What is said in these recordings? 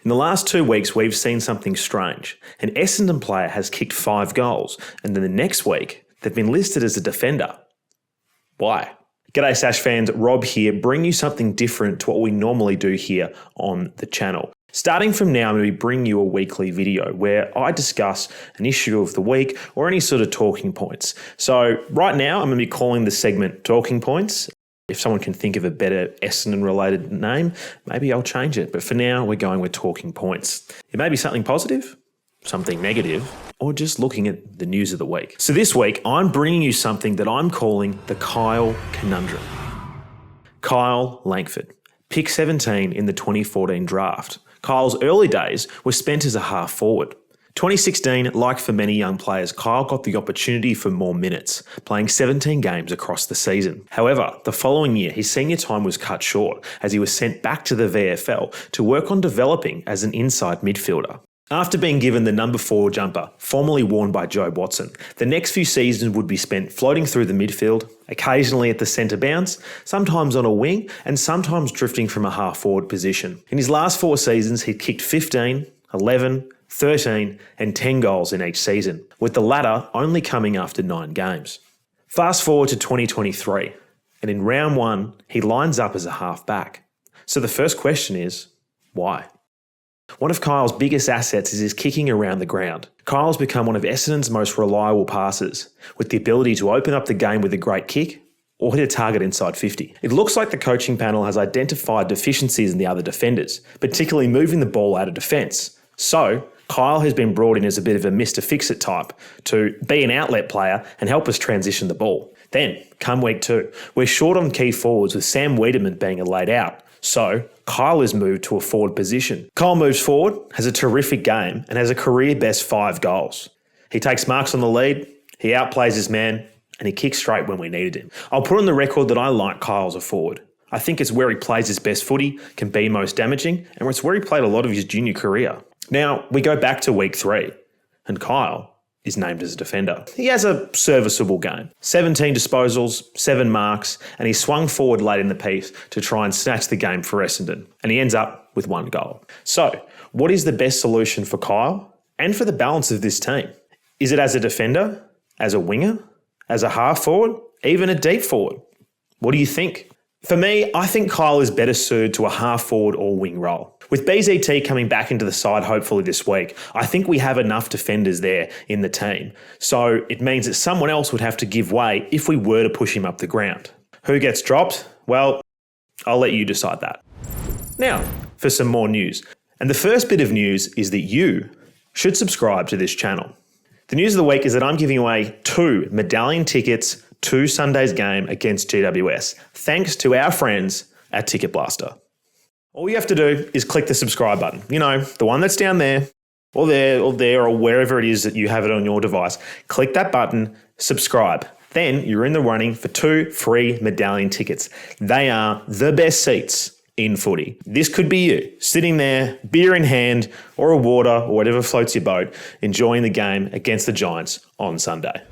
In the last 2 weeks, we've seen something strange. An Essendon player has kicked 5 goals, and then the next week, they've been listed as a defender. Why? G'day Sash fans, Rob here, bring you something different to what we normally do here on the channel. Starting from now, I'm going to be bringing you a weekly video where I discuss an issue of the week or any sort of talking points. So right now, I'm going to be calling the segment Talking Points. If someone can think of a better Essendon-related name, maybe I'll change it. But for now, we're going with Talking Points. It may be something positive, something negative, or just looking at the news of the week. So this week, I'm bringing you something that I'm calling the Kyle Conundrum. Kyle Langford, pick 17 in the 2014 draft. Kyle's early days were spent as a half forward. 2016, like for many young players, Kyle got the opportunity for more minutes, playing 17 games across the season. However, the following year, his senior time was cut short as he was sent back to the VFL to work on developing as an inside midfielder. After being given the number 4 jumper, formerly worn by Joe Watson, the next few seasons would be spent floating through the midfield, occasionally at the centre bounce, sometimes on a wing, and sometimes drifting from a half-forward position. In his last 4 seasons, he'd kicked 15, 11, 13 and 10 goals in each season, with the latter only coming after 9 games. Fast forward to 2023, and in round 1, he lines up as a half-back. So the first question is, why? One of Kyle's biggest assets is his kicking around the ground. Kyle's become one of Essendon's most reliable passers, with the ability to open up the game with a great kick or hit a target inside 50. It looks like the coaching panel has identified deficiencies in the other defenders, particularly moving the ball out of defence. So, Kyle has been brought in as a bit of a Mr. Fix-It type to be an outlet player and help us transition the ball. Then, come week 2, we're short on key forwards with Sam Wiedemann being a laid out. So, Kyle is moved to a forward position. Kyle moves forward, has a terrific game, and has a career best 5 goals. He takes marks on the lead, he outplays his man, and he kicks straight when we needed him. I'll put on the record that I like Kyle as a forward. I think it's where he plays his best footy, can be most damaging, and it's where he played a lot of his junior career. Now, we go back to week 3, and Kyle is named as a defender. He has a serviceable game. 17 disposals, 7 marks, and he swung forward late in the piece to try and snatch the game for Essendon. And he ends up with 1 goal. So, what is the best solution for Kyle and for the balance of this team? Is it as a defender, as a winger, as a half forward, even a deep forward? What do you think? For me, I think Kyle is better suited to a half forward or wing role. With BZT coming back into the side hopefully this week, I think we have enough defenders there in the team. So it means that someone else would have to give way if we were to push him up the ground. Who gets dropped? Well, I'll let you decide that. Now, for some more news. And the first bit of news is that you should subscribe to this channel. The news of the week is that I'm giving away 2 medallion tickets to Sunday's game against GWS, thanks to our friends at Ticket Blaster. All you have to do is click the subscribe button. You know, the one that's down there, or wherever it is that you have it on your device. Click that button, subscribe. Then you're in the running for 2 free medallion tickets. They are the best seats in footy. This could be you, sitting there, beer in hand, or a water, or whatever floats your boat, enjoying the game against the Giants on Sunday.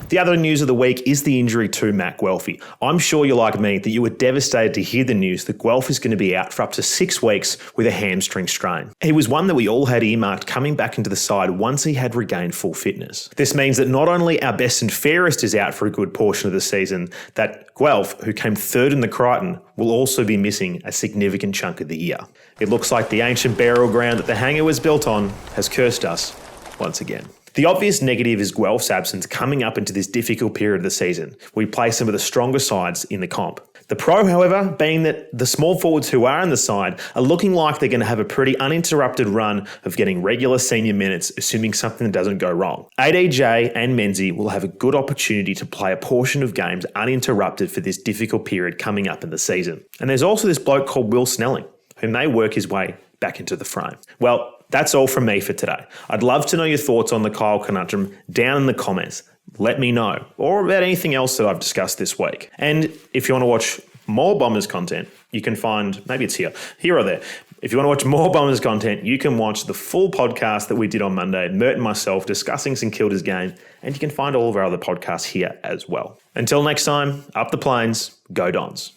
The other news of the week is the injury to Matt Guelfi. I'm sure you're like me that you were devastated to hear the news that Guelph is going to be out for up to 6 weeks with a hamstring strain. He was one that we all had earmarked coming back into the side once he had regained full fitness. This means that not only our best and fairest is out for a good portion of the season, that Guelph, who came 3rd in the Crichton, will also be missing a significant chunk of the year. It looks like the ancient burial ground that the hangar was built on has cursed us once again. The obvious negative is Guelph's absence coming up into this difficult period of the season. We play some of the stronger sides in the comp. The pro, however, being that the small forwards who are in the side are looking like they're going to have a pretty uninterrupted run of getting regular senior minutes, assuming something doesn't go wrong. ADJ and Menzie will have a good opportunity to play a portion of games uninterrupted for this difficult period coming up in the season. And there's also this bloke called Will Snelling, who may work his way back into the frame. Well, that's all from me for today. I'd love to know your thoughts on the Kyle Conundrum down in the comments. Let me know. Or about anything else that I've discussed this week. And if you want to watch more Bombers content, you can find, maybe it's here or there. If you want to watch more Bombers content, you can watch the full podcast that we did on Monday, Mert and myself discussing St Kilda's game, and you can find all of our other podcasts here as well. Until next time, up the plains, go Dons.